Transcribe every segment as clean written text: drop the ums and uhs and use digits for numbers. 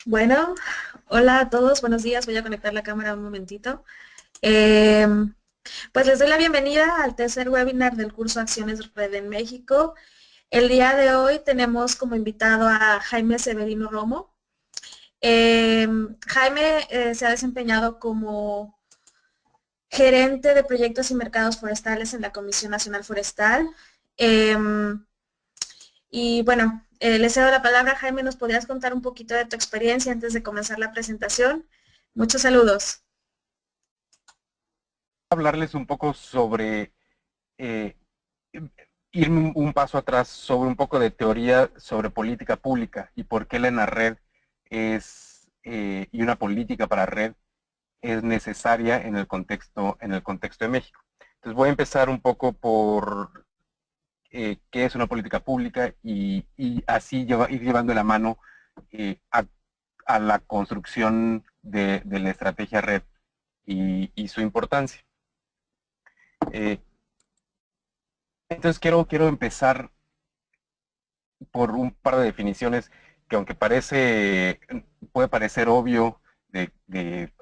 Bueno, hola a todos, buenos días. Voy a conectar la cámara un momentito. Eh, pues les doy la bienvenida al tercer webinar del curso Acciones Red en México. El día de hoy tenemos como invitado a Jaime Severino Romo. Jaime se ha desempeñado como gerente de proyectos y mercados forestales en la Comisión Nacional Forestal. Eh, Y bueno, le cedo la palabra. Jaime, ¿nos podrías contar un poquito de tu experiencia antes de comenzar la presentación? Muchos saludos. Hablarles un poco sobre, eh, irme un paso atrás sobre un poco de teoría sobre política pública y por qué la ENARRED y una política para red es necesaria en el contexto de México. Entonces voy a empezar un poco por qué es una política pública y así ir llevando la mano eh, a, a, la construcción de la estrategia red y su importancia. Eh, entonces quiero empezar por un par de definiciones que aunque puede parecer obvio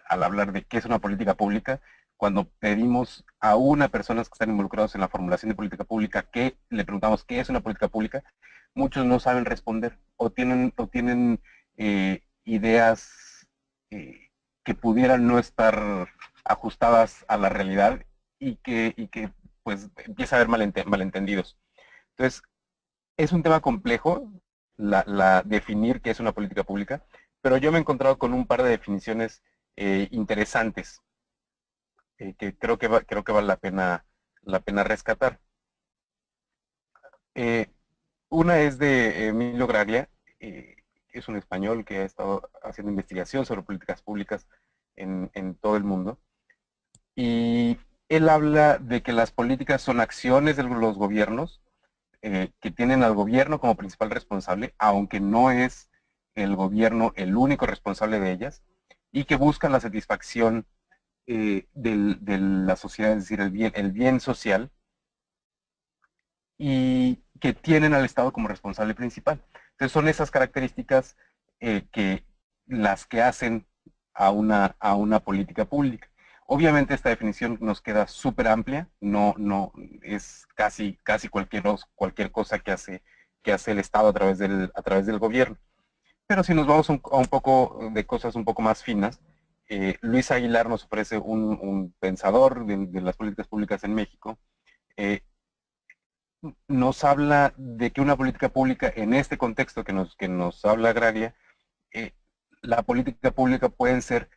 al hablar de qué es una política pública, cuando pedimos a una persona que están involucrados en la formulación de política pública, que le preguntamos qué es una política pública, muchos no saben responder o tienen ideas que pudieran no estar ajustadas a la realidad y que pues empieza a haber malentendidos. Entonces, es un tema complejo definir qué es una política pública, pero yo me he encontrado con un par de definiciones interesantes que creo que vale la pena rescatar. Eh, una es de Emilio Graria, que es un español que ha estado haciendo investigación sobre políticas públicas en todo el mundo. Y él habla de que las políticas son acciones de los gobiernos que tienen al gobierno como principal responsable, aunque no es el gobierno el único responsable de ellas, y que buscan la satisfacción de la sociedad, es decir, el bien social, y que tienen al Estado como responsable principal. Entonces son esas características que las que hacen a una política pública. Obviamente esta definición nos queda súper amplia, no es casi cualquier cosa que hace el Estado a través del gobierno. Pero si nos vamos a un poco de cosas un poco más finas, Luis Aguilar nos ofrece un pensador de las políticas públicas en México. eh, Nos habla de que una política pública en este contexto que nos habla Agraria, eh, la política pública pueden ser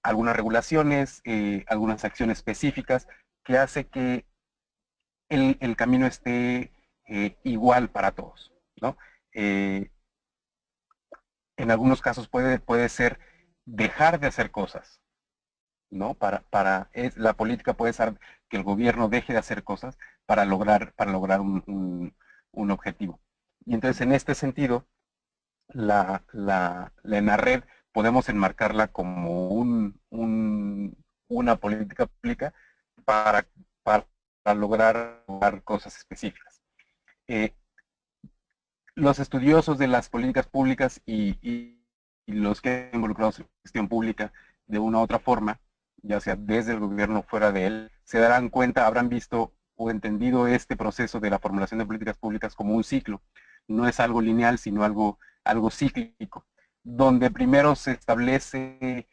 algunas regulaciones, algunas acciones específicas que hace que el camino esté igual para todos, ¿no? Eh, en algunos casos puede ser dejar de hacer cosas, ¿no? La política puede ser que el gobierno deje de hacer cosas para lograr un objetivo. Y entonces, en este sentido, la ENARRED podemos enmarcarla como una política pública para, para lograr cosas específicas. Eh, los estudiosos de las políticas públicas y los que están involucrados en gestión pública de una u otra forma, ya sea desde el gobierno o fuera de él, se darán cuenta, habrán visto o entendido este proceso de la formulación de políticas públicas como un ciclo. No es algo lineal, sino algo cíclico, donde primero se establece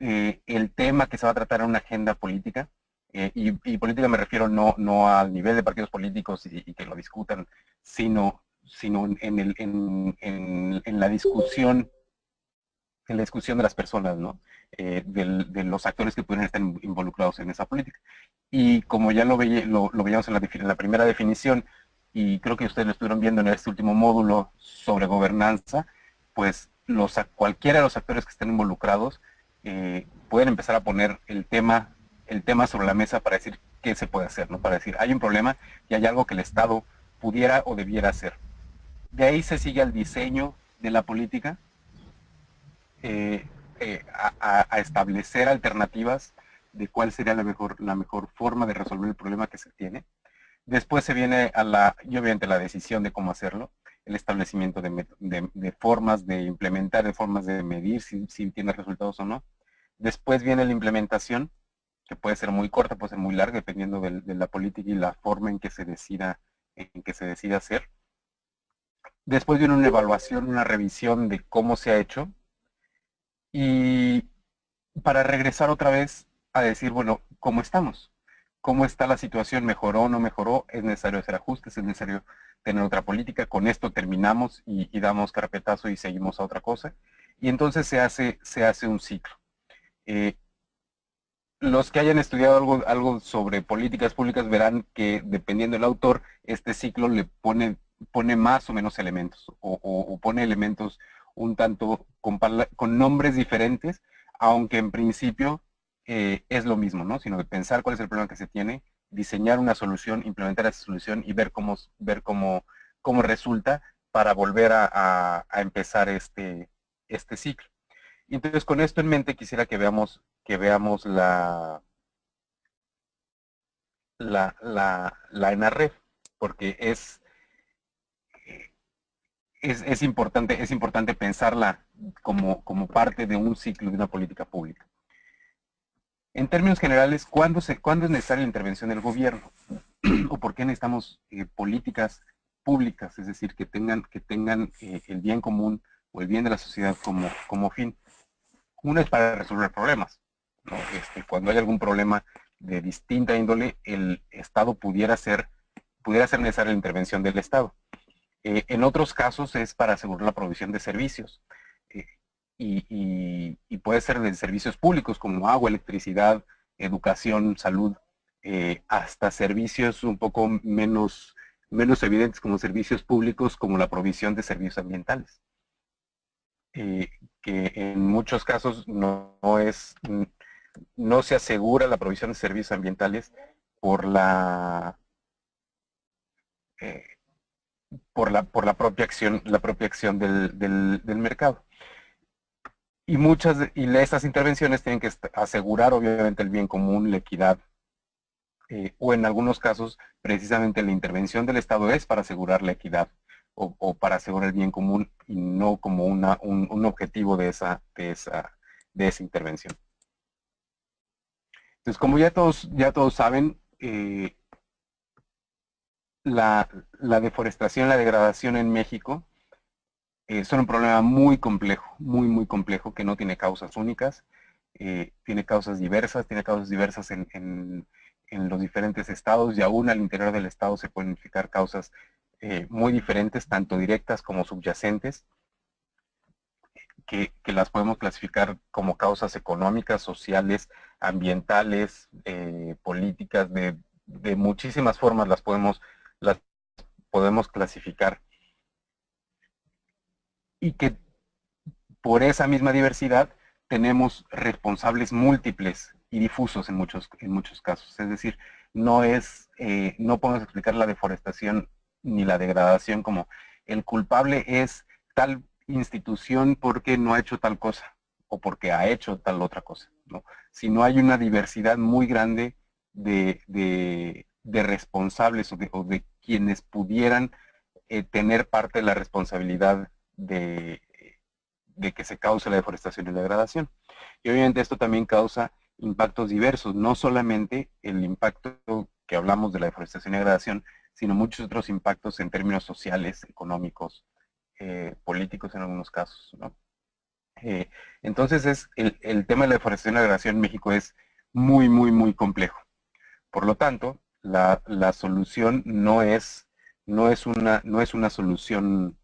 el tema que se va a tratar en una agenda política, y política me refiero no al nivel de partidos políticos y que lo discutan, sino en la discusión de las personas, ¿no? De los actores que pueden estar involucrados en esa política. Y como ya lo veíamos en la primera definición, y creo que ustedes lo estuvieron viendo en este último módulo sobre gobernanza, pues cualquiera de los actores que estén involucrados pueden empezar a poner el tema sobre la mesa para decir qué se puede hacer, ¿no? Para decir, hay un problema y hay algo que el Estado pudiera o debiera hacer. De ahí se sigue al diseño de la política, eh, a establecer alternativas de cuál sería la mejor forma de resolver el problema que se tiene. Después se viene y obviamente la decisión de cómo hacerlo. el establecimiento de formas de implementar, de formas de medir si tiene resultados o no. Después viene la implementación, que puede ser muy corta, puede ser muy larga, dependiendo de la política y la forma en que se decida hacer. Después viene una evaluación, una revisión de cómo se ha hecho, y para regresar otra vez a decir, bueno, ¿cómo estamos? ¿Cómo está la situación? ¿Mejoró o no mejoró? ¿Es necesario hacer ajustes? ¿Es necesario tener otra política? Con esto terminamos y damos carpetazo y seguimos a otra cosa. Y entonces se hace un ciclo. Los que hayan estudiado algo sobre políticas públicas verán que, dependiendo del autor, este ciclo le pone más o menos elementos, o pone elementos un tanto con nombres diferentes, aunque en principio es lo mismo, ¿no? Sino de pensar cuál es el problema que se tiene, diseñar una solución, implementar esa solución y ver cómo resulta, para volver a empezar este ciclo. Y entonces, con esto en mente, quisiera que veamos la ENARREF, porque es importante pensarla como parte de un ciclo de una política pública. En términos generales, ¿cuándo es necesaria la intervención del gobierno? ¿O por qué necesitamos políticas públicas? Es decir, que tengan el bien común o el bien de la sociedad como fin. Una es para resolver problemas, ¿no? Cuando hay algún problema de distinta índole, el Estado pudiera ser necesaria la intervención del Estado. En otros casos es para asegurar la provisión de servicios, eh, y puede ser de servicios públicos como agua, electricidad, educación, salud, hasta servicios un poco menos evidentes como servicios públicos, como la provisión de servicios ambientales. Que en muchos casos no se asegura la provisión de servicios ambientales por eh, la propia acción del mercado. Y estas intervenciones tienen que asegurar obviamente el bien común, la equidad, o en algunos casos precisamente la intervención del Estado es para asegurar la equidad, o para asegurar el bien común, y no como un objetivo de esa intervención. Entonces, como ya todos saben, la deforestación, la degradación en México son un problema muy complejo, muy complejo, que no tiene causas únicas, tiene causas diversas, en los diferentes estados, y aún al interior del estado se pueden identificar causas muy diferentes, tanto directas como subyacentes, que las podemos clasificar como causas económicas, sociales, ambientales, políticas, de muchísimas formas las podemos clasificar, y que por esa misma diversidad tenemos responsables múltiples y difusos en muchos casos. Es decir, no podemos explicar la deforestación ni la degradación como el culpable es tal institución porque no ha hecho tal cosa, o porque ha hecho tal otra cosa, ¿no? Sino hay una diversidad muy grande de responsables, o de quienes pudieran tener parte de la responsabilidad de que se cause la deforestación y la degradación. Y obviamente esto también causa impactos diversos, no solamente el impacto que hablamos de la deforestación y degradación, sino muchos otros impactos en términos sociales, económicos, políticos en algunos casos, ¿no? Entonces el tema de la deforestación y la degradación en México es muy complejo. Por lo tanto, la solución no es una solución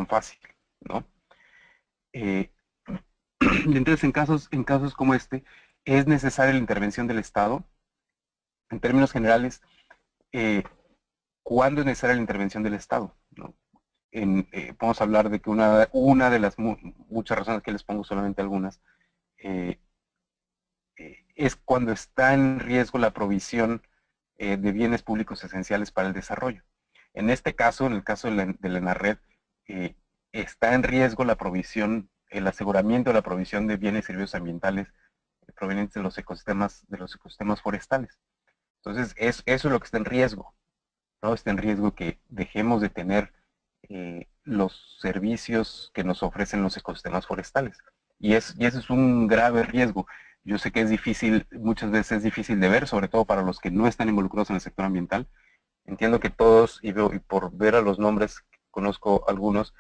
fácil, ¿no? Eh, entonces, en casos como este, es necesaria la intervención del Estado. En términos generales, ¿cuándo es necesaria la intervención del Estado? ¿No? Podemos hablar de que una de las muchas razones, que les pongo solamente algunas, es cuando está en riesgo la provisión de bienes públicos esenciales para el desarrollo. En este caso, en el caso de la ENARRED, está en riesgo la provisión, el aseguramiento de la provisión de bienes y servicios ambientales provenientes de los ecosistemas forestales. Entonces, eso es lo que está en riesgo. ¿no? Está en riesgo que dejemos de tener los servicios que nos ofrecen los ecosistemas forestales. Y eso es un grave riesgo. Yo sé que es difícil, muchas veces es difícil de ver, sobre todo para los que no están involucrados en el sector ambiental. Entiendo que todos, y por ver a los nombres, conozco algunos,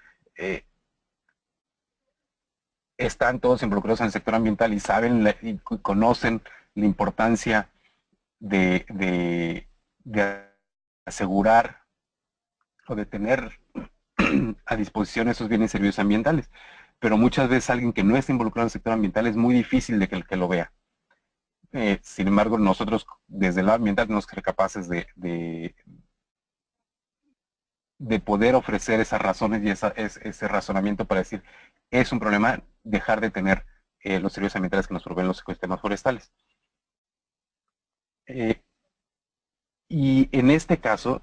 están todos involucrados en el sector ambiental y saben y conocen la importancia de asegurar o de tener a disposición esos bienes y servicios ambientales. Pero muchas veces alguien que no está involucrado en el sector ambiental es muy difícil de que lo vea. Sin embargo, nosotros desde el lado ambiental tenemos que ser capaces de poder ofrecer esas razones y ese razonamiento para decir, es un problema dejar de tener los servicios ambientales que nos proveen los ecosistemas forestales. Y en este caso,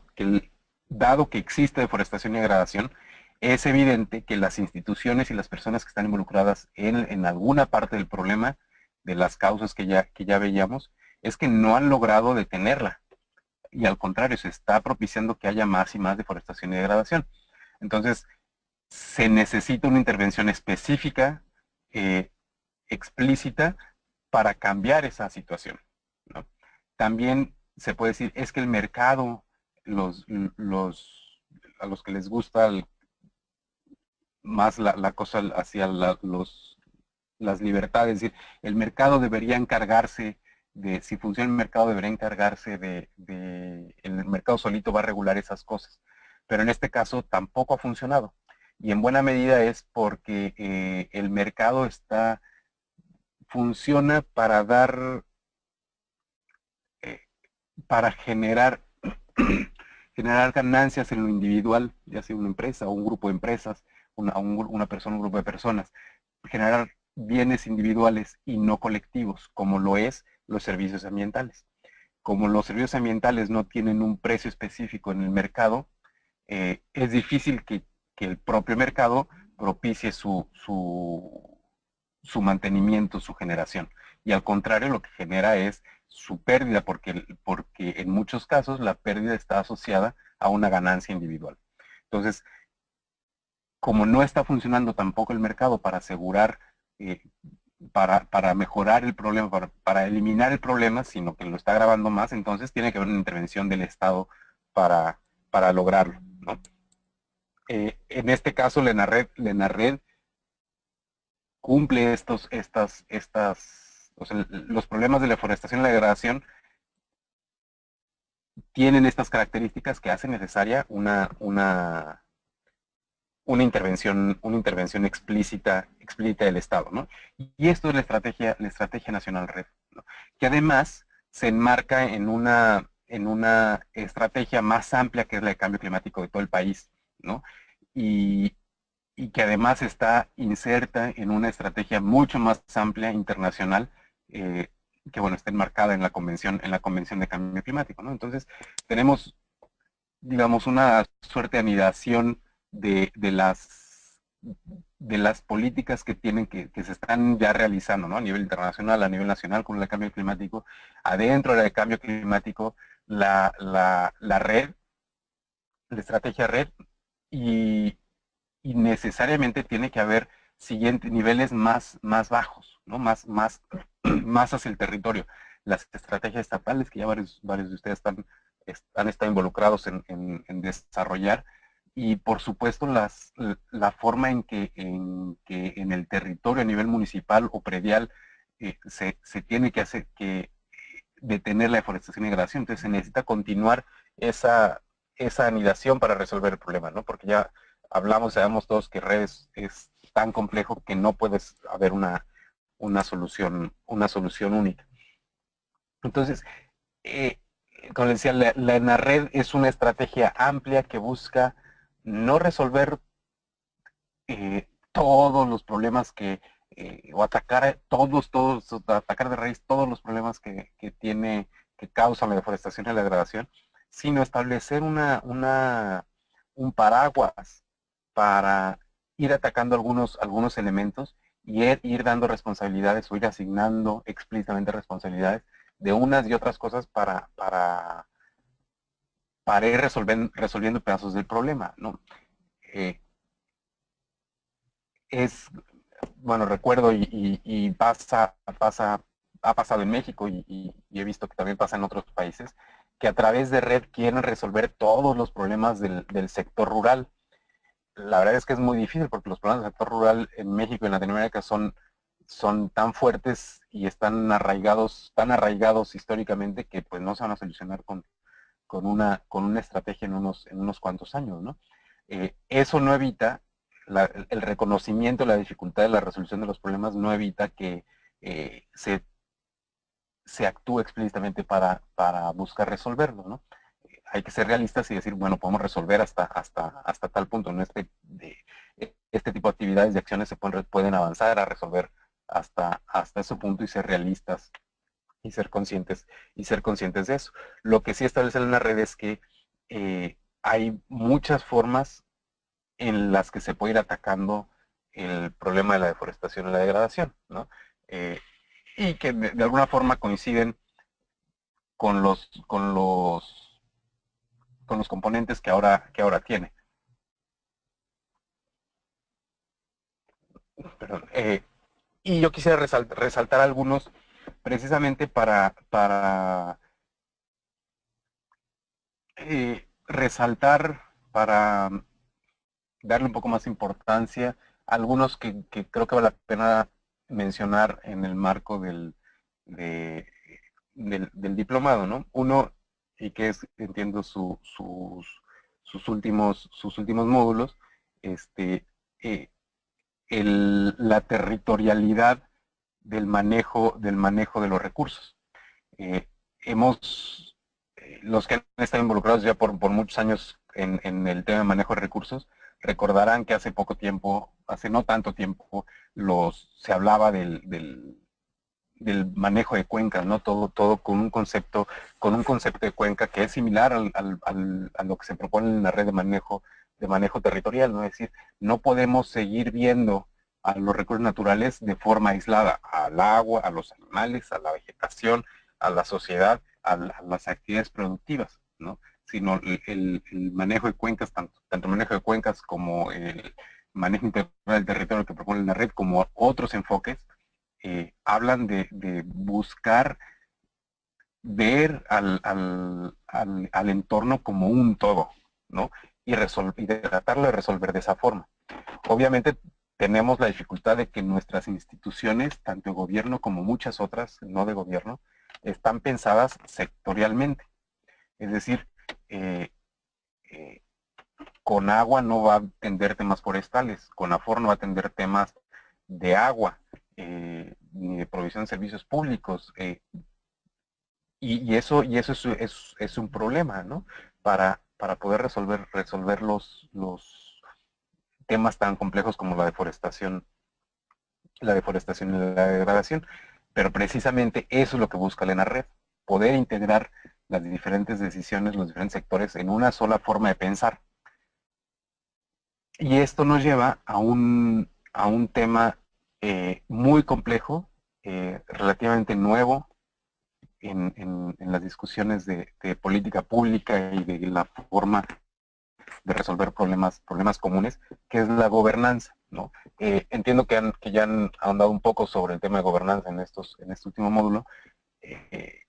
dado que existe deforestación y degradación, es evidente que las instituciones y las personas que están involucradas en alguna parte del problema, de las causas que ya veíamos, es que no han logrado detenerla. Y al contrario, se está propiciando que haya más y más deforestación y degradación. Entonces, se necesita una intervención específica, explícita, para cambiar esa situación, ¿no? También se puede decir, es que el mercado, a los que les gusta más la cosa hacia las libertades, es decir, el mercado debería encargarse si funciona el mercado, debería encargarse el mercado solito va a regular esas cosas. Pero en este caso tampoco ha funcionado. Y en buena medida es porque el mercado funciona para para generar ganancias en lo individual, ya sea una empresa o un grupo de empresas, una persona, un grupo de personas, generar bienes individuales y no colectivos, como lo es los servicios ambientales. Como los servicios ambientales no tienen un precio específico en el mercado, es difícil que el propio mercado propicie su mantenimiento, su generación. Y al contrario, lo que genera es su pérdida, porque en muchos casos la pérdida está asociada a una ganancia individual. Entonces, como no está funcionando tampoco el mercado para asegurar, para mejorar el problema, para eliminar el problema, sino que lo está agravando más, entonces tiene que haber una intervención del Estado para lograrlo, ¿no? En este caso, Lenarred cumple o sea, los problemas de la deforestación y la degradación tienen estas características que hacen necesaria una intervención explícita del Estado, ¿no? Y esto es la estrategia nacional Red, ¿no? Que además se enmarca en una estrategia más amplia que es la de cambio climático de todo el país, ¿no? Y que además está inserta en una estrategia mucho más amplia internacional, que bueno, está enmarcada en la Convención de Cambio Climático, ¿no? Entonces, tenemos, digamos, una suerte de anidación de las políticas que se están ya realizando, ¿no? A nivel internacional, a nivel nacional con el cambio climático, adentro del cambio climático, la red, la estrategia red, y necesariamente tiene que haber niveles más bajos, ¿no? Más hacia el territorio. Las estrategias estatales que ya varios de ustedes han estado involucrados en desarrollar, y por supuesto la forma en que en el territorio a nivel municipal o predial se tiene que detener la deforestación y degradación. Entonces se necesita continuar esa anidación para resolver el problema, ¿no? Porque ya sabemos todos que redes es tan complejo que no puedes haber una solución única. Entonces, como les decía, la ENARRED es una estrategia amplia que busca no resolver todos los problemas o atacar atacar de raíz todos los problemas que causan la deforestación y la degradación, sino establecer un paraguas para ir atacando algunos elementos y ir dando responsabilidades o ir asignando explícitamente responsabilidades de unas y otras cosas para ir resolviendo pedazos del problema, ¿no? Eh, es, bueno, recuerdo y ha pasado en México y he visto que también pasa en otros países, que a través de red quieren resolver todos los problemas del sector rural. La verdad es que es muy difícil porque los problemas del sector rural en México y en Latinoamérica son tan fuertes y están arraigados, tan arraigados históricamente que pues no se van a solucionar con una estrategia en unos cuantos años, ¿no? Eso no evita, el reconocimiento de la dificultad de la resolución de los problemas no evita que se actúe explícitamente para buscar resolverlo, ¿no? Hay que ser realistas y decir, bueno, podemos resolver hasta tal punto, ¿no? Este tipo de actividades y acciones pueden avanzar a resolver hasta ese punto y ser realistas y ser conscientes de eso. Lo que sí establecen en la red es que hay muchas formas en las que se puede ir atacando el problema de la deforestación y la degradación, ¿no? Y que de alguna forma coinciden con los componentes que ahora tiene. Perdón. Y yo quisiera resaltar algunos precisamente para resaltar, para darle un poco más importancia, algunos que creo que vale la pena mencionar en el marco de, del diplomado, ¿no? Uno, y que es, entiendo, sus últimos módulos, este, eh, la territorialidad del manejo de los recursos. Eh, hemos, los que han estado involucrados ya por muchos años en el tema de manejo de recursos, recordarán que hace poco tiempo, hace no tanto tiempo, se hablaba del manejo de cuencas, ¿no? Todo con un concepto de cuenca que es similar a lo que se propone en la red de manejo territorial, ¿no? Es decir, no podemos seguir viendo a los recursos naturales de forma aislada, al agua, a los animales, a la vegetación, a la sociedad, a las actividades productivas, ¿no? Sino el manejo de cuencas, tanto el manejo de cuencas como el manejo integral del territorio que propone la red, como otros enfoques, hablan de buscar ver al entorno como un todo, ¿no? Y tratarlo de resolver de esa forma. Obviamente tenemos la dificultad de que nuestras instituciones, tanto de gobierno como muchas otras no de gobierno, están pensadas sectorialmente. Es decir, eh, eh, con agua no va a atender temas forestales, con AFOR no va a atender temas de agua, ni de provisión de servicios públicos, y eso es un problema, ¿no? Para poder resolver los temas tan complejos como la deforestación y la degradación. Pero precisamente eso es lo que busca la ENARRED, poder integrar las diferentes decisiones, los diferentes sectores en una sola forma de pensar. Y esto nos lleva a un tema muy complejo, relativamente nuevo en las discusiones de política pública y de la forma de resolver problemas comunes, que es la gobernanza, ¿no? Entiendo que ya han ahondado un poco sobre el tema de gobernanza en este último módulo. Eh,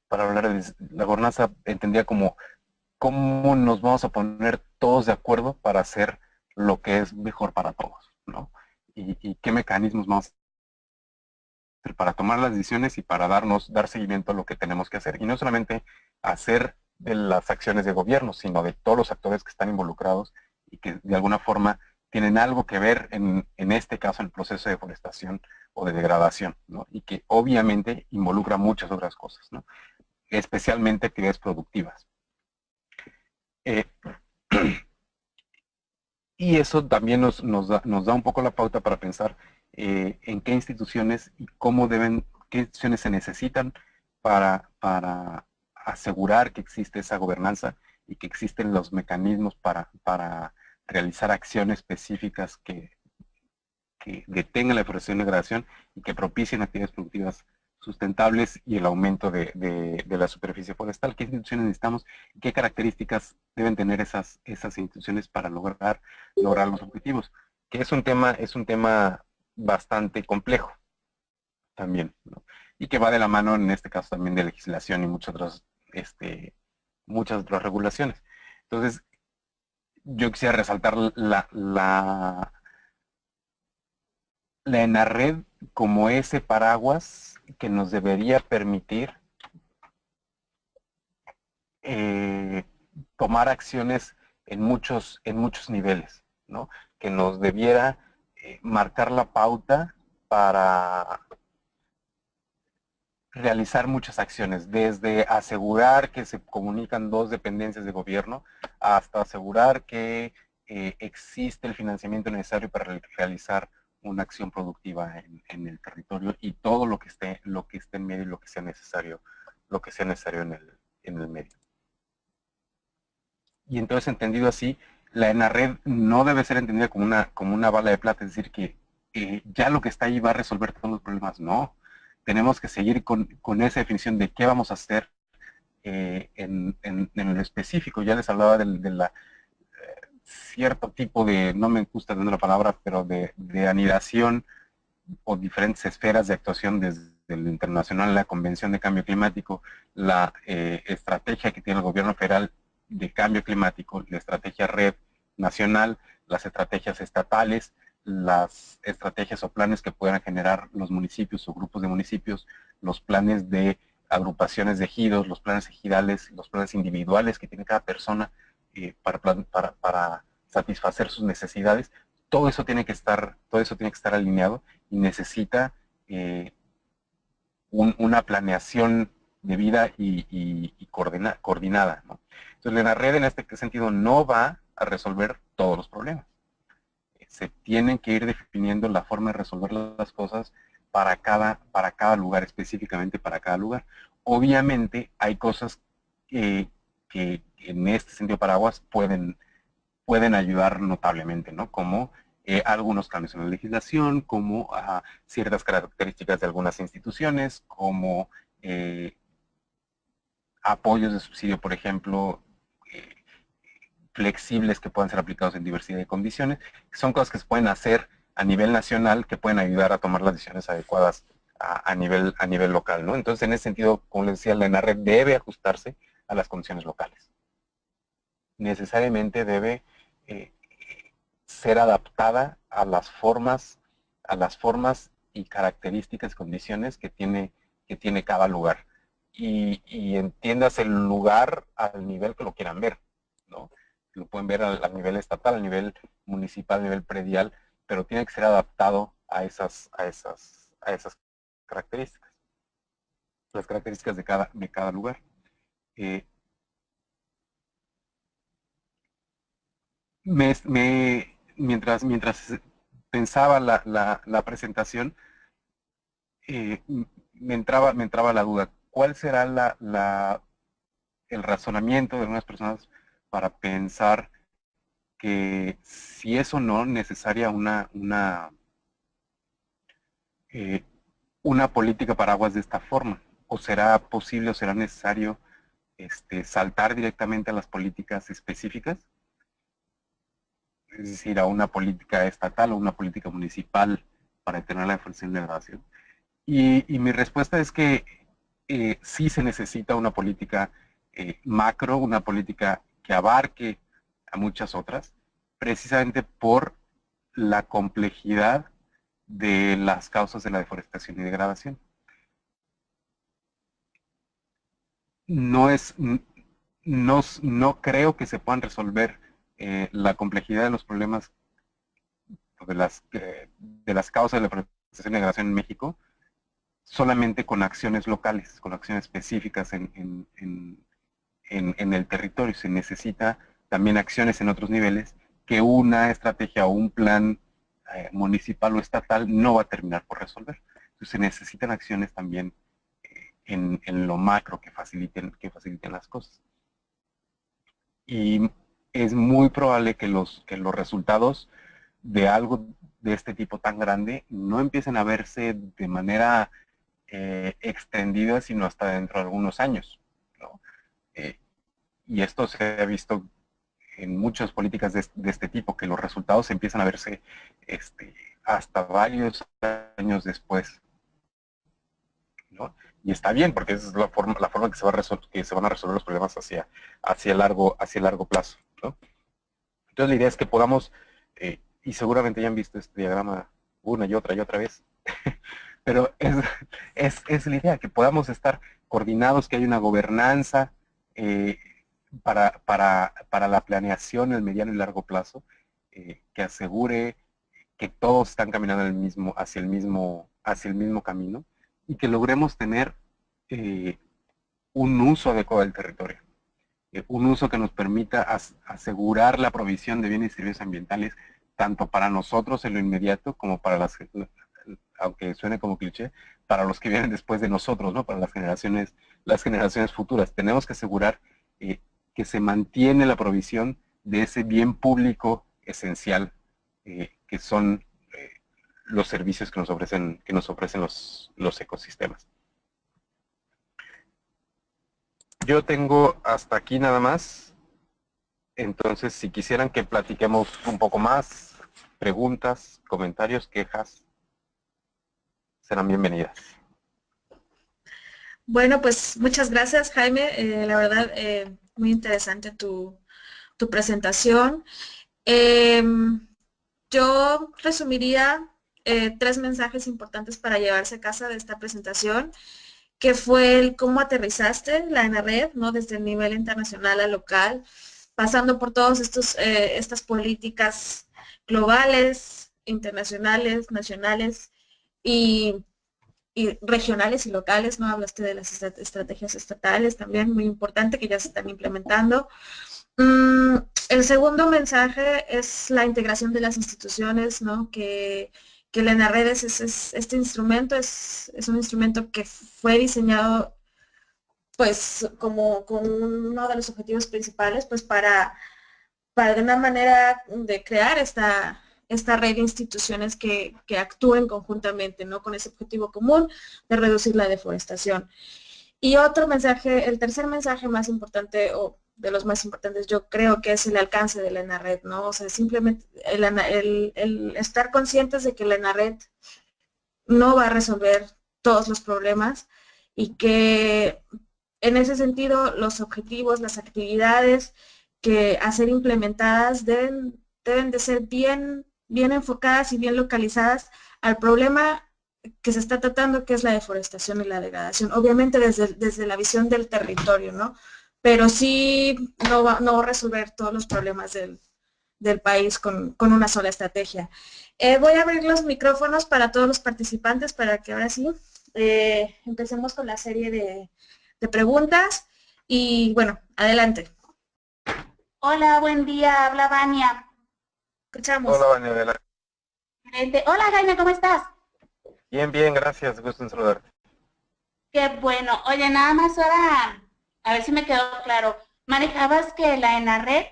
para hablar de la gobernanza, entendía como cómo nos vamos a poner todos de acuerdo para hacer lo que es mejor para todos, ¿no? Y qué mecanismos vamos a hacer para tomar las decisiones y para dar seguimiento a lo que tenemos que hacer. Y no solamente hacer de las acciones de gobierno, sino de todos los actores que están involucrados y que de alguna forma tienen algo que ver en este caso en el proceso de deforestación o de degradación, ¿no? Y que obviamente involucra muchas otras cosas, ¿no? Especialmente actividades productivas. Eh, y eso también nos da un poco la pauta para pensar en qué instituciones y qué instituciones se necesitan para asegurar que existe esa gobernanza y que existen los mecanismos para realizar acciones específicas que detengan la deforestación y degradación y que propicien actividades productivas sustentables y el aumento de la superficie forestal. ¿Qué instituciones necesitamos? ¿Qué características deben tener esas instituciones para lograr los objetivos? Que es un tema bastante complejo también, ¿no? Y que va de la mano en este caso también de legislación y muchas otras regulaciones. Entonces, yo quisiera resaltar la ENARRED como ese paraguas que nos debería permitir tomar acciones en muchos niveles, ¿no? Que nos debiera marcar la pauta para realizar muchas acciones, desde asegurar que se comunican dos dependencias de gobierno, hasta asegurar que existe el financiamiento necesario para realizar una acción productiva en el territorio y todo lo que esté en medio y lo que sea necesario en el medio. Y entonces, entendido así, la ENARRED no debe ser entendida como una bala de plata, es decir, que ya lo que está ahí va a resolver todos los problemas. No, tenemos que seguir con esa definición de qué vamos a hacer en lo específico. Ya les hablaba de la cierto tipo de, no me gusta tener la palabra, pero de anidación o diferentes esferas de actuación desde el internacional, la Convención de Cambio Climático, la estrategia que tiene el gobierno federal de cambio climático, la estrategia red nacional, las estrategias estatales, las estrategias o planes que puedan generar los municipios o grupos de municipios, los planes de agrupaciones de ejidos, los planes ejidales, los planes individuales que tiene cada persona para satisfacer sus necesidades. Todo eso tiene que estar alineado y necesita una planeación de vida y coordinada, ¿no? Entonces, la red en este sentido no va a resolver todos los problemas. Se tienen que ir definiendo la forma de resolver las cosas para cada lugar, específicamente para cada lugar. Obviamente, hay cosas que en este sentido paraguas pueden ayudar notablemente, ¿no? Como algunos cambios en la legislación, como ciertas características de algunas instituciones, como apoyos de subsidio, por ejemplo, flexibles que puedan ser aplicados en diversidad de condiciones. Son cosas que se pueden hacer a nivel nacional que pueden ayudar a tomar las decisiones adecuadas a nivel local, ¿no? Entonces, en ese sentido, como les decía, la ENARRED debe ajustarse a las condiciones locales. Necesariamente debe ser adaptada a las formas y características, condiciones que tiene cada lugar. Y entiendas el lugar al nivel que lo quieran ver, ¿no? Lo pueden ver a nivel estatal, a nivel municipal, a nivel predial, pero tiene que ser adaptado a esas características, las características de cada lugar. Mientras pensaba la presentación, me entraba la duda, ¿cuál será el razonamiento de algunas personas para pensar que si es o no necesaria una política paraguas de esta forma? ¿O será posible o será necesario saltar directamente a las políticas específicas? Es decir, a una política estatal o una política municipal para detener la deforestación y degradación. Y mi respuesta es que sí se necesita una política macro, una política que abarque a muchas otras, precisamente por la complejidad de las causas de la deforestación y degradación. No creo que se puedan resolver la complejidad de los problemas de las causas de la deforestación y degradación en México solamente con acciones locales, con acciones específicas en el territorio. Se necesita también acciones en otros niveles que una estrategia o un plan municipal o estatal no va a terminar por resolver. Entonces se necesitan acciones también en lo macro que faciliten las cosas. Y es muy probable que los resultados de algo de este tipo tan grande no empiecen a verse de manera extendida, sino hasta dentro de algunos años, ¿no? Y esto se ha visto en muchas políticas de este tipo, que los resultados empiezan a verse hasta varios años después, ¿no? Y está bien, porque esa es la forma que se van a resolver los problemas hacia largo plazo, ¿no? Entonces la idea es que podamos, y seguramente ya han visto este diagrama una y otra vez, pero es la idea, que podamos estar coordinados, que haya una gobernanza para la planeación en el mediano y largo plazo, que asegure que todos están caminando hacia el mismo camino, y que logremos tener un uso adecuado del territorio. Un uso que nos permita asegurar la provisión de bienes y servicios ambientales, tanto para nosotros en lo inmediato, como para aunque suene como cliché, para los que vienen después de nosotros, ¿no? Para las generaciones futuras. Tenemos que asegurar que se mantiene la provisión de ese bien público esencial, que son los servicios que nos ofrecen los ecosistemas. Yo tengo hasta aquí nada más. Entonces, si quisieran que platiquemos un poco más, preguntas, comentarios, quejas, serán bienvenidas. Bueno, pues muchas gracias, Jaime. La verdad, muy interesante tu presentación. Yo resumiría tres mensajes importantes para llevarse a casa de esta presentación, que fue el cómo aterrizaste la ENARED, ¿no? Desde el nivel internacional al local, pasando por todas estas políticas globales, internacionales, nacionales y regionales y locales, ¿no? Hablaste de las estrategias estatales también, muy importante, que ya se están implementando. El segundo mensaje es la integración de las instituciones, ¿no? Que la ENARED este instrumento, es un instrumento que fue diseñado pues como uno de los objetivos principales, pues para de una manera de crear esta red de instituciones que actúen conjuntamente, ¿no? Con ese objetivo común de reducir la deforestación. Y otro mensaje, el tercer mensaje más importante, o de los más importantes, yo creo que es el alcance de la ENARED, ¿no? O sea, simplemente el estar conscientes de que la ENARED no va a resolver todos los problemas y que en ese sentido los objetivos, las actividades que a ser implementadas deben de ser bien enfocadas y bien localizadas al problema que se está tratando, que es la deforestación y la degradación. Obviamente desde la visión del territorio, ¿no? Pero sí no va a resolver todos los problemas del país con una sola estrategia. Voy a abrir los micrófonos para todos los participantes para que ahora sí empecemos con la serie de preguntas. Y bueno, adelante. Hola, buen día, habla Vania. Escuchamos. Hola, Vania. Hola, Jaime, ¿cómo estás? Bien, bien, gracias. Gusto en saludarte. Qué bueno. Oye, nada más ahora, a ver si me quedó claro. Manejabas que la ENARRED,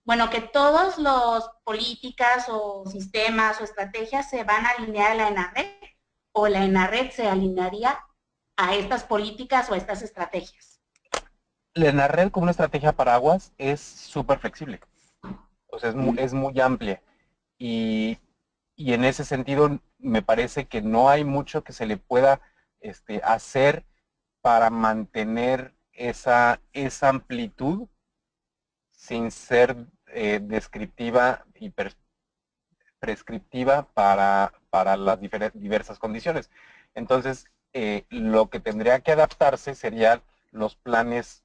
bueno, que todos los políticas o sistemas o estrategias se van a alinear a la ENARRED, o la ENARRED se alinearía a estas políticas o a estas estrategias. La ENARRED como una estrategia paraguas es súper flexible. O sea, es muy amplia. Y en ese sentido me parece que no hay mucho que se le pueda hacer para mantener esa amplitud sin ser descriptiva y prescriptiva para las diversas condiciones. Entonces, lo que tendría que adaptarse serían los planes,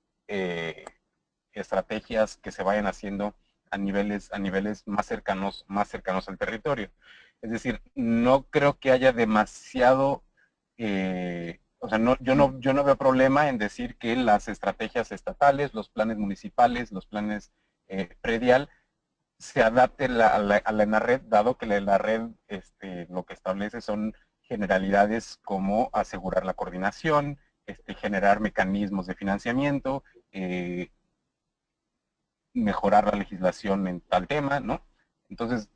estrategias que se vayan haciendo a niveles más cercanos al territorio. Es decir, no creo que haya demasiado, o sea, yo no veo problema en decir que las estrategias estatales, los planes municipales, los planes predial, se adapte a la ENARRED, dado que la ENARRED lo que establece son generalidades como asegurar la coordinación, generar mecanismos de financiamiento, mejorar la legislación en tal tema, ¿no? Entonces,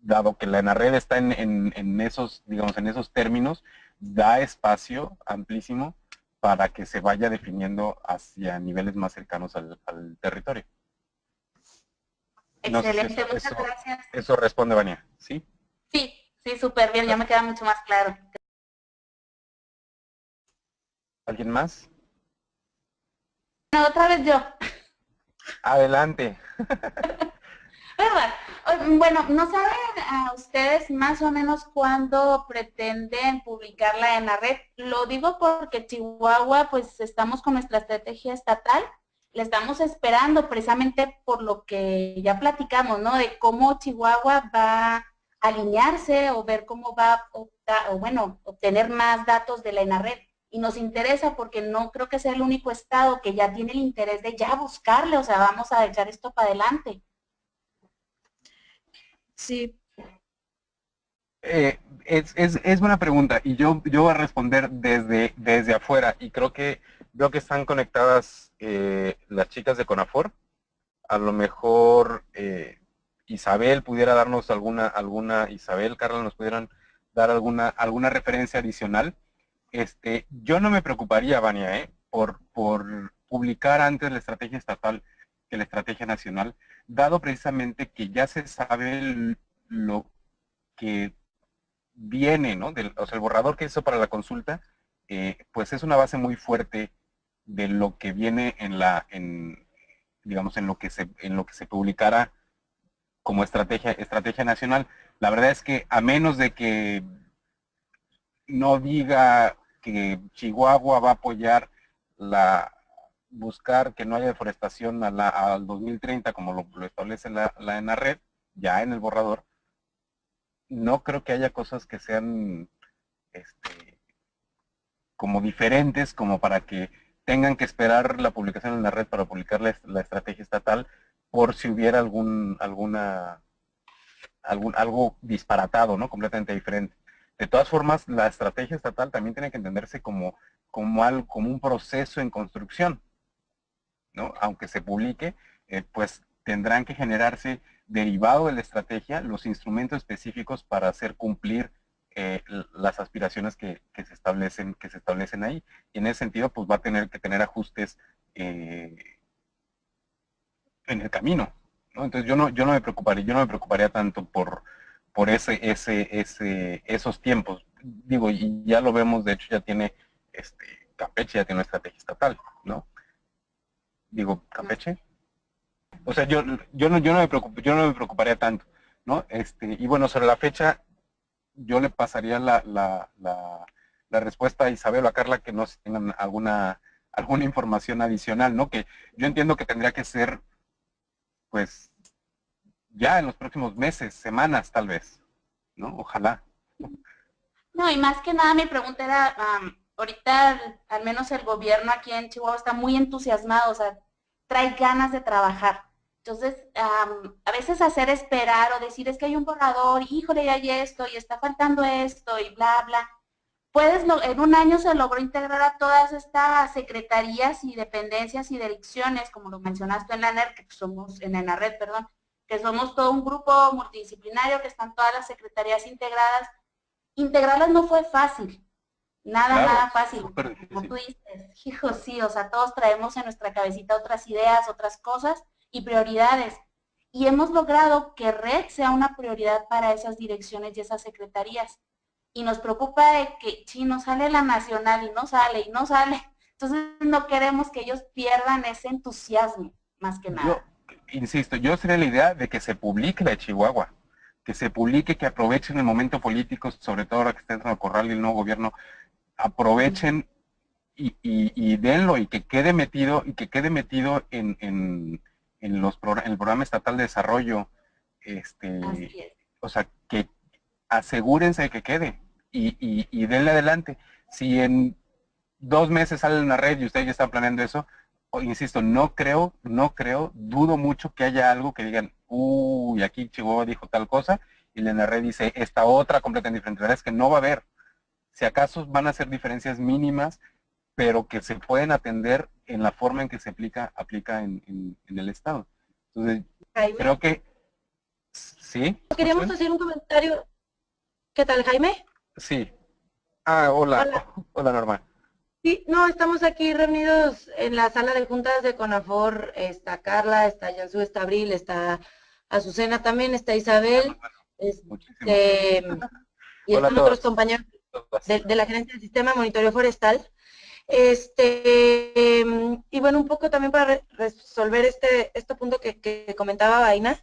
dado que la ENARRED está en esos, digamos, en esos términos, da espacio amplísimo para que se vaya definiendo hacia niveles más cercanos al territorio. No sé si Excelente, muchas gracias. eso responde, Vania, ¿sí? Sí, sí, súper bien, ya me queda mucho más claro. ¿Alguien más? Bueno, otra vez yo. Adelante. ¿Verdad? Bueno, ¿no saben a ustedes más o menos cuándo pretenden publicarla en la red? Lo digo porque Chihuahua, pues estamos con nuestra estrategia estatal, la estamos esperando precisamente por lo que ya platicamos, ¿no? De cómo Chihuahua va a alinearse o ver cómo va a optar, o bueno, obtener más datos de la ENARRED. Y nos interesa porque no creo que sea el único estado que ya tiene el interés de ya buscarle, o sea, vamos a echar esto para adelante. Sí. Es buena pregunta y yo voy a responder desde afuera y creo que veo que están conectadas las chicas de CONAFOR. A lo mejor Isabel pudiera darnos Isabel, Carla, nos pudieran dar alguna referencia adicional. Yo no me preocuparía, Vania, por publicar antes la estrategia estatal que la estrategia nacional, dado precisamente que ya se sabe lo que viene, ¿no? O sea, el borrador que hizo para la consulta, pues es una base muy fuerte de lo que viene digamos, en lo que se publicara como estrategia nacional. La verdad es que a menos de que no diga que Chihuahua va a apoyar buscar que no haya deforestación al 2030 como lo establece la ENARRED, ya en el borrador, no creo que haya cosas que sean como diferentes como para que tengan que esperar la publicación en la red para publicar la estrategia estatal por si hubiera algo disparatado, ¿no? Completamente diferente. De todas formas, la estrategia estatal también tiene que entenderse como un proceso en construcción, ¿no? Aunque se publique, pues tendrán que generarse, derivado de la estrategia, los instrumentos específicos para hacer cumplir las aspiraciones que se establecen ahí. Y en ese sentido, pues va a tener que tener ajustes en el camino, ¿no? Entonces yo no me preocuparía tanto por esos tiempos. Digo, y ya lo vemos, de hecho ya tiene Campeche ya tiene una estrategia estatal, ¿no? Digo, Campeche. O sea, yo no me preocuparía tanto, ¿no? Y bueno, sobre la fecha, yo le pasaría la respuesta a Isabel o a Carla que no tengan alguna información adicional, ¿no? Que yo entiendo que tendría que ser, pues, ya en los próximos meses, semanas tal vez, ¿no? Ojalá. No, y más que nada mi pregunta era, ahorita al menos el gobierno aquí en Chihuahua está muy entusiasmado, o sea, trae ganas de trabajar. Entonces, a veces hacer esperar o decir es que hay un borrador, híjole, ya hay esto, y está faltando esto, y bla, bla. En un año se logró integrar a todas estas secretarías y dependencias y direcciones, como lo mencionaste en la NER, que somos, en la red, perdón, que somos todo un grupo multidisciplinario, que están todas las secretarías integradas. Integrarlas no fue fácil, Claro, nada fácil. Como tú dices, hijo, sí, o sea, todos traemos en nuestra cabecita otras ideas, otras cosas y prioridades. Y hemos logrado que Red sea una prioridad para esas direcciones y esas secretarías. Y nos preocupa de que si no sale la nacional y no sale. Entonces no queremos que ellos pierdan ese entusiasmo, más que nada. Insisto, yo sería la idea de que se publique la de Chihuahua, que se publique, que aprovechen el momento político, sobre todo ahora que está entrando Corral y el nuevo gobierno, aprovechen y denlo y que quede metido en el programa estatal de desarrollo. Así es. O sea, que asegúrense de que quede y denle adelante. Si en 2 meses sale una red y ustedes ya están planeando eso, insisto, no creo, dudo mucho que haya algo que digan, uy, aquí Chihuahua dijo tal cosa, y la red dice esta otra completamente diferente. La verdad es que no va a haber. Si acaso van a ser diferencias mínimas, pero que se pueden atender en la forma en que se aplica en el Estado. Entonces, Jaime. creo que ¿Sí? Queríamos ¿Escuchan? hacer un comentario. ¿Qué tal, Jaime? Sí. Ah, hola. Hola. Hola, Norma. Sí, no, estamos aquí reunidos en la sala de juntas de CONAFOR. Está Carla, está Yansu, está Abril, está Azucena también, está Ah, muy Isabel, bueno. Muchísimo. este, y Hola a están otros todos. compañeros Todas. de la gerencia del sistema de monitoreo forestal. Y bueno, un poco también para resolver este punto que comentaba Vaina.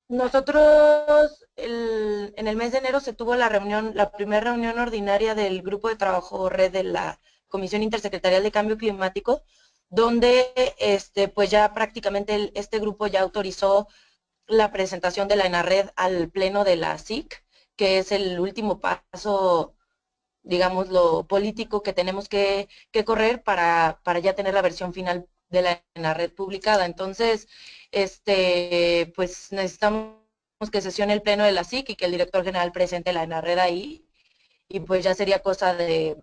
Nosotros en el mes de enero se tuvo la primera reunión ordinaria del grupo de trabajo red de la Comisión Intersecretarial de Cambio Climático, donde pues ya prácticamente este grupo ya autorizó la presentación de la ENARRED al pleno de la SIC, que es el último paso, digamos, lo político que tenemos que correr para ya tener la versión final de la red publicada. Entonces, pues necesitamos que sesione el pleno de la SIC y que el director general presente la red ahí, y pues ya sería cosa de,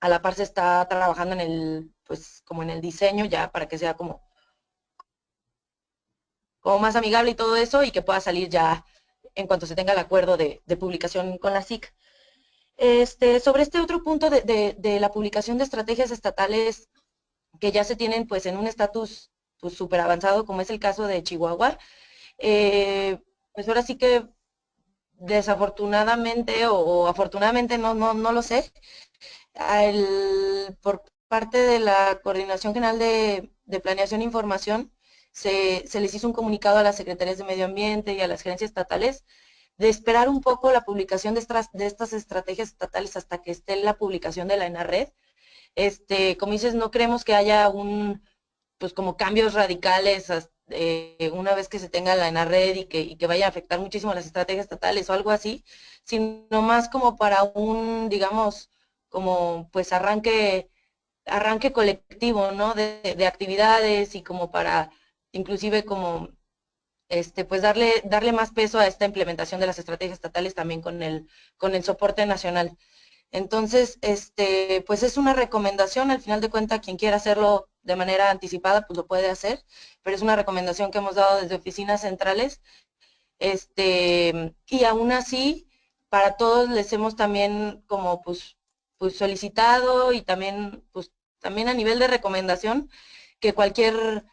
a la par se está trabajando en el, pues como en el diseño ya para que sea como más amigable y todo eso, y que pueda salir ya en cuanto se tenga el acuerdo de publicación con la SIC. Sobre este otro punto de la publicación de estrategias estatales que ya se tienen pues en un estatus pues súper avanzado, como es el caso de Chihuahua, pues ahora sí que desafortunadamente o afortunadamente, no lo sé, por parte de la Coordinación General de Planeación e Información, se les hizo un comunicado a las secretarías de Medio Ambiente y a las gerencias estatales de esperar un poco la publicación de estas estrategias estatales hasta que esté la publicación de la ENARRED. Como dices, no creemos que haya pues como cambios radicales una vez que se tenga la ENARRED y que vaya a afectar muchísimo a las estrategias estatales o algo así, sino más como para digamos, como pues arranque colectivo, ¿no? De actividades y como para, inclusive como pues darle más peso a esta implementación de las estrategias estatales también con el soporte nacional. Entonces, pues es una recomendación, al final de cuentas, quien quiera hacerlo de manera anticipada, pues lo puede hacer, pero es una recomendación que hemos dado desde oficinas centrales, y aún así, para todos les hemos también como pues solicitado y también, pues también a nivel de recomendación, que cualquier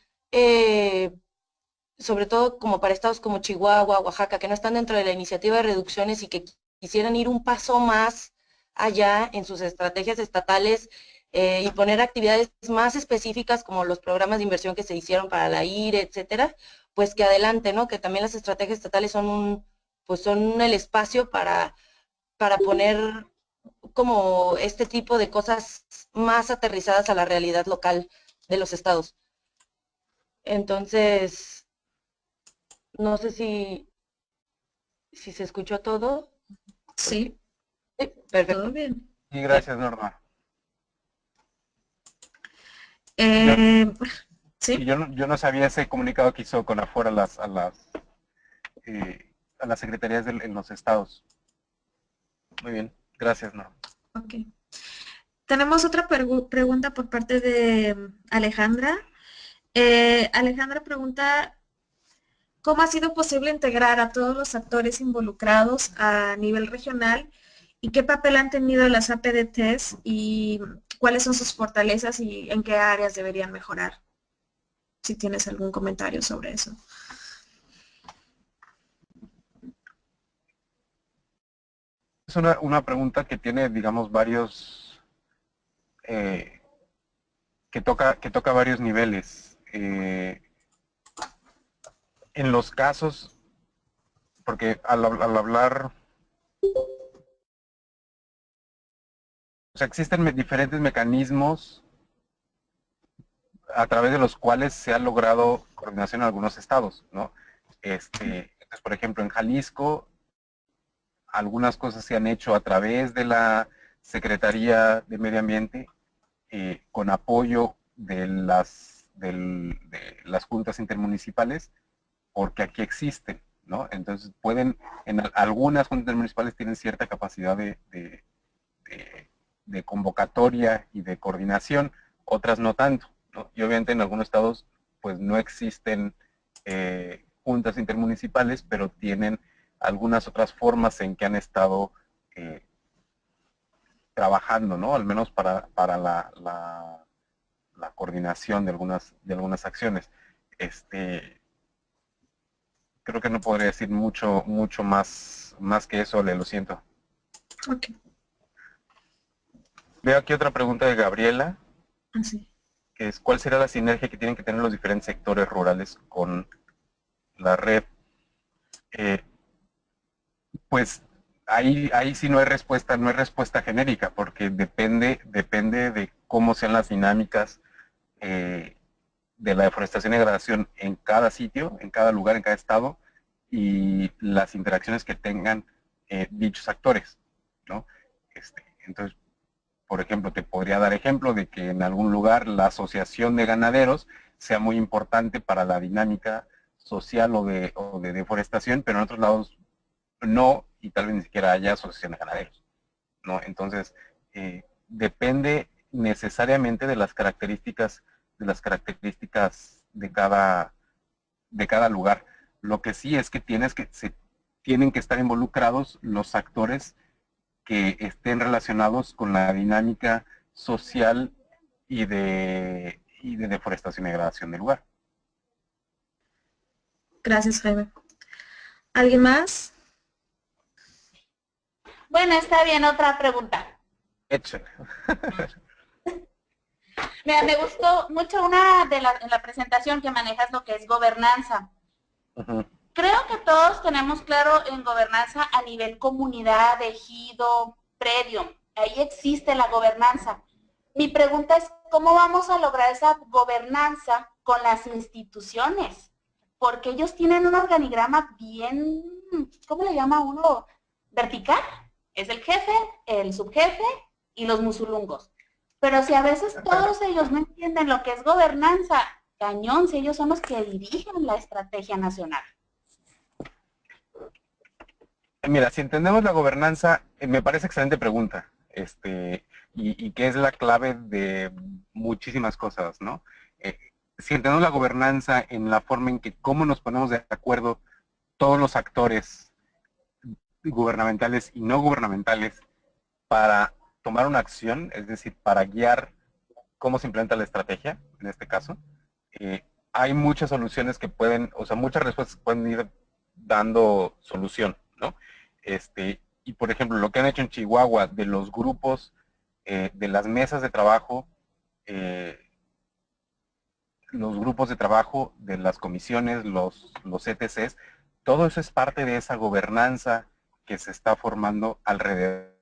sobre todo como para estados como Chihuahua, Oaxaca, que no están dentro de la iniciativa de reducciones y que quisieran ir un paso más allá en sus estrategias estatales, y poner actividades más específicas como los programas de inversión que se hicieron para la IRE, etcétera, pues que adelante, ¿no? Que también las estrategias estatales pues son el espacio para poner como este tipo de cosas más aterrizadas a la realidad local de los estados. Entonces, no sé si se escuchó todo. Sí, Sí, todo perfecto. bien. Y gracias, Norma. Yo, Eh, sí, sí, yo no sabía ese comunicado que hizo con afuera a las secretarías en los estados. Muy bien, gracias, Norma. ok. Tenemos otra pregunta por parte de Alejandra. Alejandra pregunta, ¿cómo ha sido posible integrar a todos los actores involucrados a nivel regional y qué papel han tenido las APDTs y cuáles son sus fortalezas y en qué áreas deberían mejorar? Si tienes algún comentario sobre eso. Es una pregunta que tiene, digamos, que toca varios niveles. En los casos, porque al hablar, o sea, existen diferentes mecanismos a través de los cuales se ha logrado coordinación en algunos estados, ¿no? Entonces, por ejemplo, en Jalisco, algunas cosas se han hecho a través de la Secretaría de Medio Ambiente, con apoyo de las juntas intermunicipales, porque aquí existen, ¿no? Entonces algunas juntas intermunicipales tienen cierta capacidad de convocatoria y de coordinación, otras no tanto, ¿no? Y obviamente en algunos estados pues no existen juntas intermunicipales, pero tienen algunas otras formas en que han estado trabajando, ¿no? Al menos para la coordinación de algunas acciones. Creo que no podría decir mucho más que eso, lo siento. Ok. Veo aquí otra pregunta de Gabriela, Así. que es ¿cuál será la sinergia que tienen que tener los diferentes sectores rurales con la red? Pues ahí sí no hay respuesta genérica, porque depende de cómo sean las dinámicas de la deforestación y degradación en cada sitio, en cada lugar, en cada estado, y las interacciones que tengan dichos actores, ¿no? Entonces, por ejemplo, te podría dar ejemplo de que en algún lugar la asociación de ganaderos sea muy importante para la dinámica social o de deforestación, pero en otros lados no, y tal vez ni siquiera haya asociación de ganaderos, ¿no? Entonces, depende necesariamente de las características de cada lugar. Lo que sí es que tienen que estar involucrados los actores que estén relacionados con la dinámica social y de deforestación y degradación del lugar. Gracias, Jaime. ¿Alguien más? Bueno, está bien, otra pregunta. Échale. Mira, me gustó mucho en la presentación que manejas lo que es gobernanza. Creo que todos tenemos claro en gobernanza a nivel comunidad, ejido, predio. Ahí existe la gobernanza. Mi pregunta es, ¿cómo vamos a lograr esa gobernanza con las instituciones? Porque ellos tienen un organigrama bien, ¿cómo le llama uno? Vertical. Es el jefe, el subjefe y los musulungos. Pero si a veces todos ellos no entienden lo que es gobernanza, cañón, si ellos son los que dirigen la estrategia nacional. Mira, si entendemos la gobernanza, me parece excelente pregunta, y que es la clave de muchísimas cosas, ¿no? Si entendemos la gobernanza en la forma en que cómo nos ponemos de acuerdo todos los actores gubernamentales y no gubernamentales para tomar una acción, es decir, para guiar cómo se implementa la estrategia, en este caso, hay muchas soluciones que pueden, o sea, muchas respuestas que pueden ir dando solución, ¿no? Y por ejemplo, lo que han hecho en Chihuahua de los grupos, de las mesas de trabajo, los grupos de trabajo de las comisiones, los ETCs, todo eso es parte de esa gobernanza que se está formando alrededor.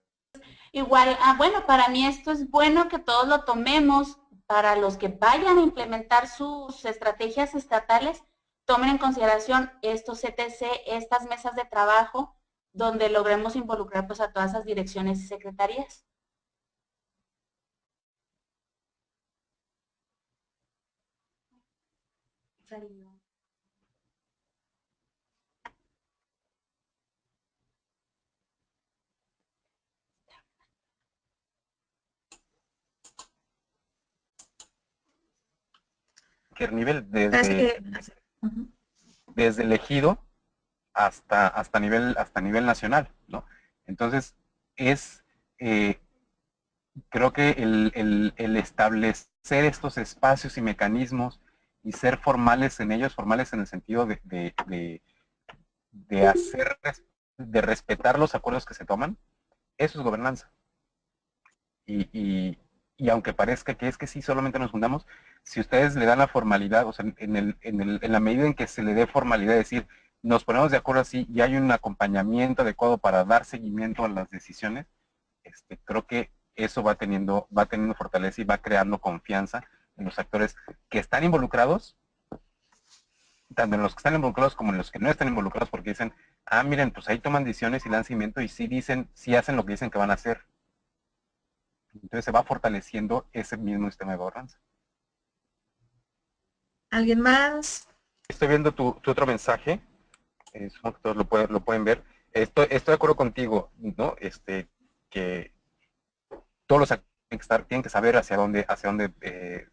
Igual, bueno, para mí esto es bueno que todos lo tomemos, para los que vayan a implementar sus estrategias estatales, tomen en consideración estos ETC, estas mesas de trabajo, donde logremos involucrar pues a todas esas direcciones y secretarías. Que el nivel desde el ejido hasta nivel nacional, ¿no? Entonces, creo que el establecer estos espacios y mecanismos y ser formales en ellos, formales en el sentido de respetar los acuerdos que se toman, eso es gobernanza. Y aunque parezca que es que sí, solamente nos juntamos, si ustedes le dan la formalidad, o sea, en la medida en que se le dé formalidad, es decir, nos ponemos de acuerdo así y hay un acompañamiento adecuado para dar seguimiento a las decisiones, creo que eso va teniendo fortaleza y va creando confianza en los actores que están involucrados, tanto en los que están involucrados como en los que no están involucrados, porque dicen, ah, miren, pues ahí toman decisiones y dan seguimiento y sí hacen lo que dicen que van a hacer. Entonces se va fortaleciendo ese mismo sistema de gobernanza. ¿Alguien más? Estoy viendo tu otro mensaje, supongo que todos lo pueden ver. Estoy de acuerdo contigo, ¿no? Que todos los actores tienen que saber hacia dónde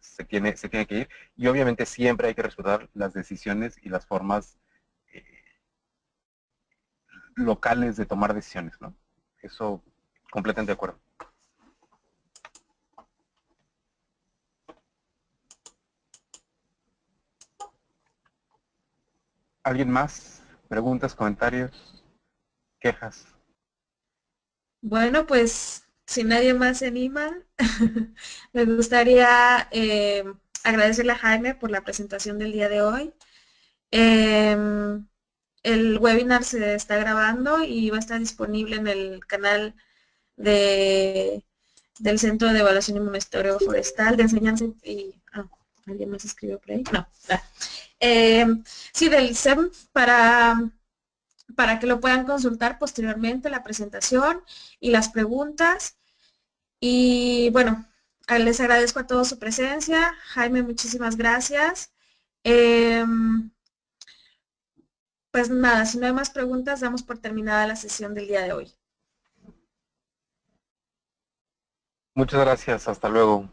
se tiene que ir, y obviamente siempre hay que respetar las decisiones y las formas locales de tomar decisiones, ¿no? Eso, completamente de acuerdo. ¿Alguien más? ¿Preguntas, comentarios, quejas? Bueno, pues si nadie más se anima, me gustaría agradecerle a Jaime por la presentación del día de hoy. El webinar se está grabando y va a estar disponible en el canal del Centro de Evaluación y Monitoreo Forestal de Enseñanza y... ¿alguien más escribió por ahí? No. Sí, del CEM para que lo puedan consultar posteriormente, la presentación y las preguntas. Y bueno, les agradezco a todos su presencia. Jaime, muchísimas gracias. Pues nada, si no hay más preguntas, damos por terminada la sesión del día de hoy. Muchas gracias, hasta luego.